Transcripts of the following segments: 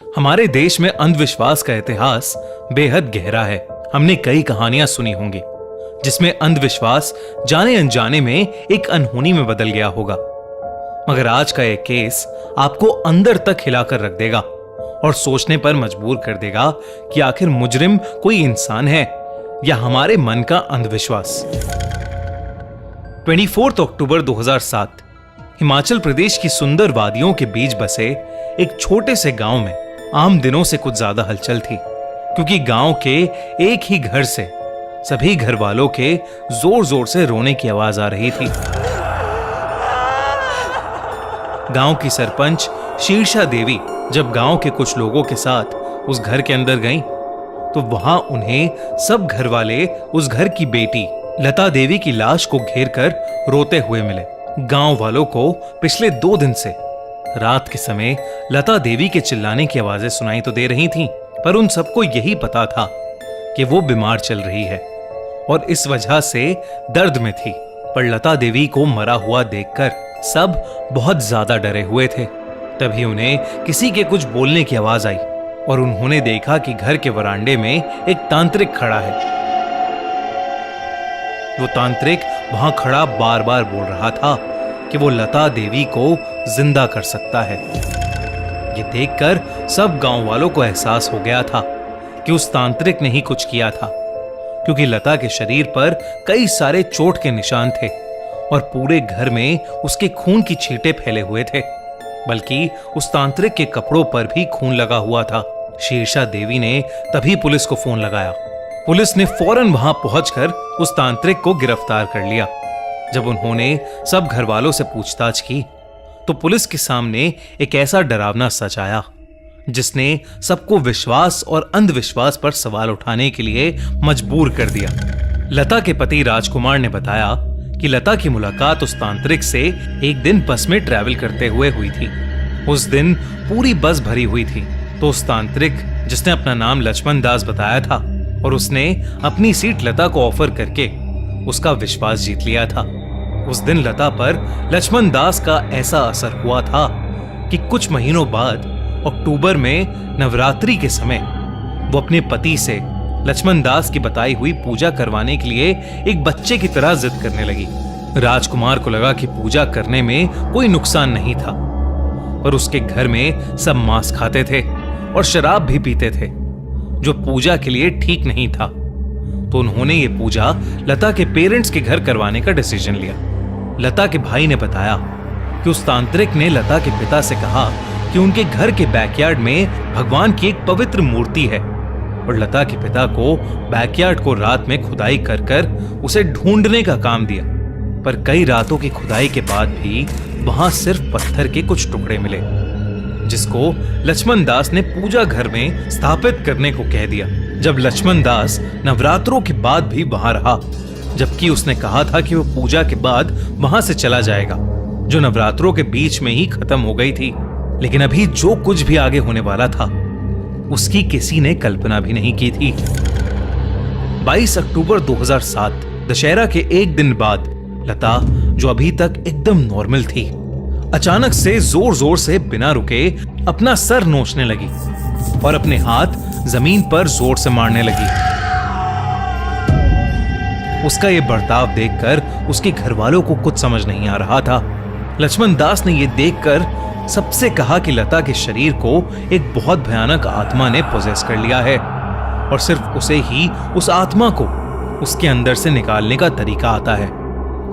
हमारे देश में अंधविश्वास का इतिहास बेहद गहरा है। हमने कई कहानियां सुनी होंगी जिसमें अंधविश्वास जाने अनजाने में एक अनहोनी में बदल गया होगा। मगर आज का एक केस आपको अंदर तक हिलाकर रख देगा और सोचने पर मजबूर कर देगा कि आखिर मुजरिम कोई इंसान है या हमारे मन का अंधविश्वास। 24 अक्टूबर 2007 हिमाचल प्रदेश की सुंदर वादियों के बीच बसे एक छोटे से गांव में आम दिनों से कुछ ज्यादा हलचल थी, क्योंकि गांव के एक ही घर से सभी घर वालों के जोर जोर से रोने की आवाज आ रही थी। गांव की सरपंच शीर्षा देवी जब गांव के कुछ लोगों के साथ उस घर के अंदर गईं, तो वहां उन्हें सब घर वाले उस घर की बेटी लता देवी की लाश को घेरकर रोते हुए मिले। गांव वालों को पिछले 2 दिन से रात के समय लता देवी के चिल्लाने की आवाजें सुनाई तो दे रही थीं, पर उन सबको यही पता था कि वो बीमार चल रही है और इस वजह से दर्द में थी। पर लता देवी को मरा हुआ देखकर सब बहुत ज्यादा डरे हुए थे। तभी उन्हें किसी के कुछ बोलने की आवाज आई और उन्होंने देखा कि घर के वरांडे में एक तांत्रिक खड़ा है। वो तांत्रिक वहां खड़ा बार बार बोल रहा था कि वो लता देवी को जिंदा कर सकता है। ये देखकर सब गांव वालों को एहसास हो गया था कि उस तांत्रिक ने ही कुछ किया था, क्योंकि लता के शरीर पर कई सारे चोट के निशान थे और पूरे घर में उसके खून की छींटे फैले हुए थे, बल्कि उस तांत्रिक के कपड़ों पर भी खून लगा हुआ था। शीर्षा देवी ने तभी पुलिस को फोन लगाया। पुलिस ने फौरन वहां पहुंचकर उस तांत्रिक को गिरफ्तार कर लिया। जब उन्होंने सब घर वालों से पूछताछ की तो पुलिस के सामने एक ऐसा डरावना सच आया जिसने सबको विश्वास और अंधविश्वास पर सवाल उठाने के लिए मजबूर कर दिया। लता के पति राजकुमार ने बताया कि लता की मुलाकात उस तांत्रिक से एक दिन बस में ट्रैवल करते हुए हुई थी। उस दिन पूरी बस भरी हुई थी, तो उस तांत्रिक, जिसने अपना नाम लक्ष्मण दास बताया था, और उसने अपनी सीट लता को ऑफर करके उसका विश्वास जीत लिया था। उस दिन लता पर लक्ष्मण दास का ऐसा असर हुआ था कि कुछ महीनों बाद अक्टूबर में नवरात्रि के समय वो अपने पति से लक्ष्मण दास की बताई हुई पूजा करवाने के लिए एक बच्चे की तरह जिद करने लगी। राजकुमार को लगा कि पूजा करने में कोई नुकसान नहीं था, पर उसके घर में सब मांस खाते थे और शराब भी पीते थे, जो पूजा के लिए ठीक नहीं था। तो उन्होंने ये पूजा लता के पेरेंट्स के घर करवाने का डिसीजन लिया। लता के भाई ने बताया कि उस तांत्रिक ने लता के पिता से कहा कि उनके घर के बैकयार्ड में भगवान की एक पवित्र मूर्ति है, और लता के पिता को बैकयार्ड को रात में खुदाई कर कर उसे ढूंढने का काम दिया। पर कई रातों की खुदाई के बाद भी वहां सिर्फ पत्थर के कुछ टुकड़े मिले, जिसको लक्ष्मण दास ने पूजा घर में स्थापित करने को कह दिया। जब लक्ष्मण दास नवरात्रों के बाद भी वहां रहा, जबकि उसने कहा था कि वो पूजा के बाद वहां से चला जाएगा, जो नवरात्रों के बीच में ही खत्म हो गई थी। लेकिन अभी जो कुछ भी आगे होने वाला था उसकी किसी ने कल्पना भी नहीं की थी। 22 अक्टूबर 2007 दशहरा के एक दिन बाद लता, जो अभी तक एकदम नॉर्मल थी, अचानक से जोर जोर से बिना रुके अपना सर नोचने लगी और अपने हाथ जमीन पर जोर से मारने लगी। उसका यह बर्ताव देखकर उसके घर वालों को कुछ समझ नहीं आ रहा था। लक्ष्मण दास ने यह देखकर सबसे कहा कि लता के शरीर को एक बहुत भयानक आत्मा ने पोजेस कर लिया है और सिर्फ उसे ही उस आत्मा को उसके अंदर से निकालने का तरीका आता है।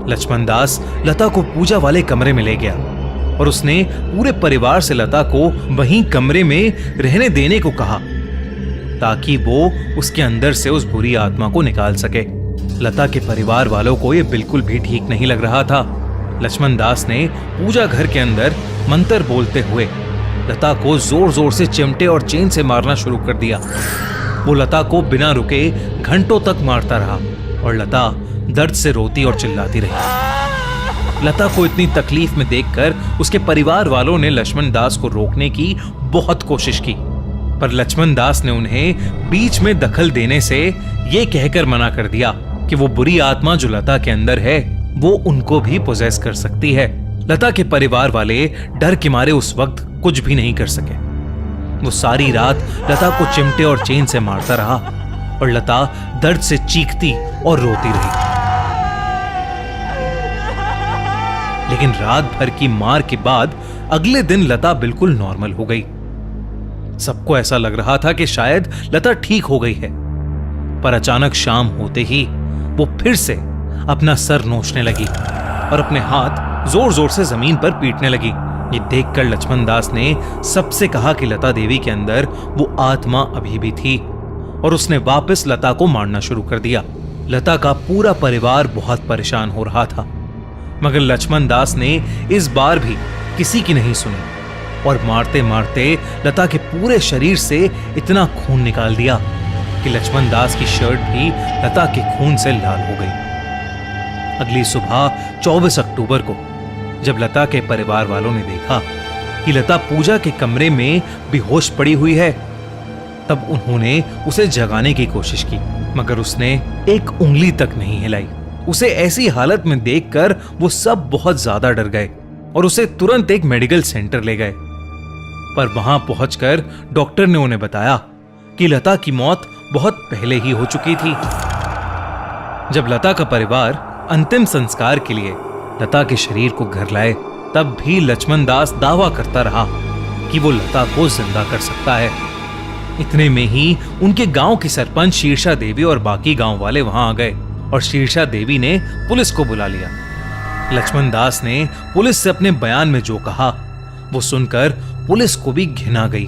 लक्ष्मण दास लता को पूजा वाले कमरे में ले गया और उसने पूरे परिवार से लता को वहीं कमरे में रहने देने को कहा, ताकि वो उसके अंदर से उस बुरी आत्मा को निकाल सके। लता के परिवार वालों को यह बिल्कुल भी ठीक नहीं लग रहा था। लक्ष्मण दास ने पूजा घर के अंदर मंत्र बोलते हुए लता को जोर जोर से चिमटे और चेन से मारना शुरू कर दिया। वो लता को बिना रुके घंटों तक मारता रहा और लता दर्द से रोती और चिल्लाती रही। लता को इतनी तकलीफ में देखकर उसके परिवार वालों ने लक्ष्मण दास को रोकने की बहुत कोशिश की, पर लक्ष्मण दास ने उन्हें बीच में दखल देने से यह कहकर मना कर दिया कि वो बुरी आत्मा जो लता के अंदर है वो उनको भी पोजेस कर सकती है। लता के परिवार वाले डर के मारे उस वक्त कुछ भी नहीं कर सके। वो सारी रात लता को चिमटे और चेन से मारता रहा और लता दर्द से चीखती और रोती रही। लेकिन रात भर की मार के बाद अगले दिन लता बिल्कुल नॉर्मल हो गई। सबको ऐसा लग रहा था कि शायद लता ठीक हो गई है, पर अचानक शाम होते ही वो फिर से अपना सर नोचने लगी और अपने हाथ जोर जोर से जमीन पर पीटने लगी। ये देखकर लक्ष्मण दास ने सबसे कहा कि लता देवी के अंदर वो आत्मा अभी भी थी और उसने वापस लता को मारना शुरू कर दिया। लता का पूरा परिवार बहुत परेशान हो रहा था, मगर लक्ष्मण दास ने इस बार भी किसी की नहीं सुनी और मारते मारते लता के पूरे शरीर से इतना खून निकाल दिया कि लक्ष्मण दास की शर्ट भी लता के खून से लाल हो गई। अगली सुबह 24 अक्टूबर को जब लता के परिवार वालों ने देखा कि लता पूजा के कमरे में बेहोश पड़ी हुई है, तब उन्होंने उसे जगाने की कोशिश की, मगर उसने एक उंगली तक नहीं हिलाई। उसे ऐसी हालत में देखकर वो सब बहुत ज्यादा डर गए और उसे तुरंत एक मेडिकल सेंटर ले गए। पर वहां पहुंचकर डॉक्टर ने उन्हें बताया कि लता की मौत बहुत पहले ही हो चुकी थी। जब लता का परिवार अंतिम संस्कार के लिए लता के शरीर को घर लाए, तब भी लक्ष्मण दास दावा करता रहा कि वो लता को जिंदा कर सकता है। इतने में ही उनके गांव की सरपंच शीर्षा देवी और बाकी गांव वाले वहां आ गए और शीर्षा देवी ने पुलिस को बुला लिया। लक्ष्मण दास ने पुलिस से अपने बयान में जो कहा वो सुनकर पुलिस को भी घिन आ गई।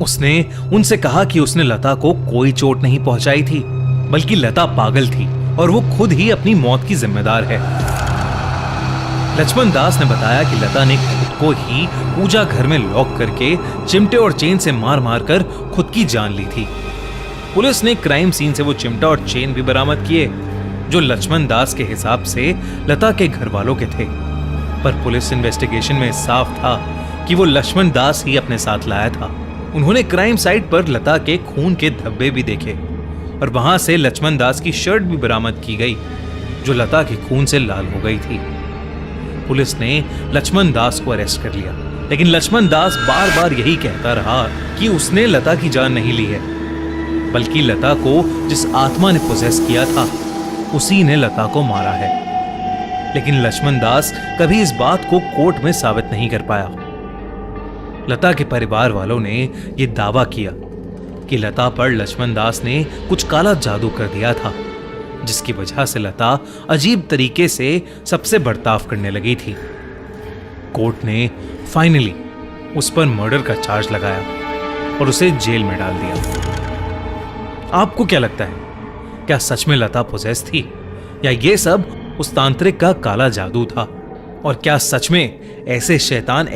उसने उनसे कहा कि उसने लता को कोई चोट नहीं पहुंचाई थी, बल्कि लता पागल थी और वो खुद ही अपनी मौत की जिम्मेदार है। लक्ष्मण दास ने बताया कि लता ने खुद को ही पूजा घर में लॉक करके चिमटे और चेन से मार मार कर खुद की जान ली थी। पुलिस ने क्राइम सीन से वो चिमटा और चेन भी बरामद किए जो लक्ष्मण दास के हिसाब से लता के घर वालों के थे, पर पुलिस इन्वेस्टिगेशन में साफ था कि वो लक्ष्मण दास ही अपने साथ लाया था। उन्होंने क्राइम साइट पर लता के खून के धब्बे भी देखे और वहां से लक्ष्मण दास की शर्ट भी बरामद की गई जो लता के खून से लाल हो गई थी। पुलिस ने लक्ष्मण दास को अरेस्ट कर लिया, लेकिन लक्ष्मण दास बार बार यही कहता रहा कि उसने लता की जान नहीं ली है, बल्कि लता को जिस आत्मा ने पोजेस किया था उसी ने लता को मारा है। लेकिन लक्ष्मण दास कभी इस बात को कोर्ट में साबित नहीं कर पाया। लता के परिवार वालों ने यह दावा किया कि लता पर लक्ष्मण दास ने कुछ काला जादू कर दिया था, जिसकी वजह से लता अजीब तरीके से सबसे बर्ताव करने लगी थी। कोर्ट ने फाइनली उस पर मर्डर का चार्ज लगाया और उसे जेल में डाल दिया। आपको क्या लगता है, क्या सच में लता पोजेस थी या ये सब उस तांत्रिक का काला जादू था? और क्या सच में ऐसे शैतान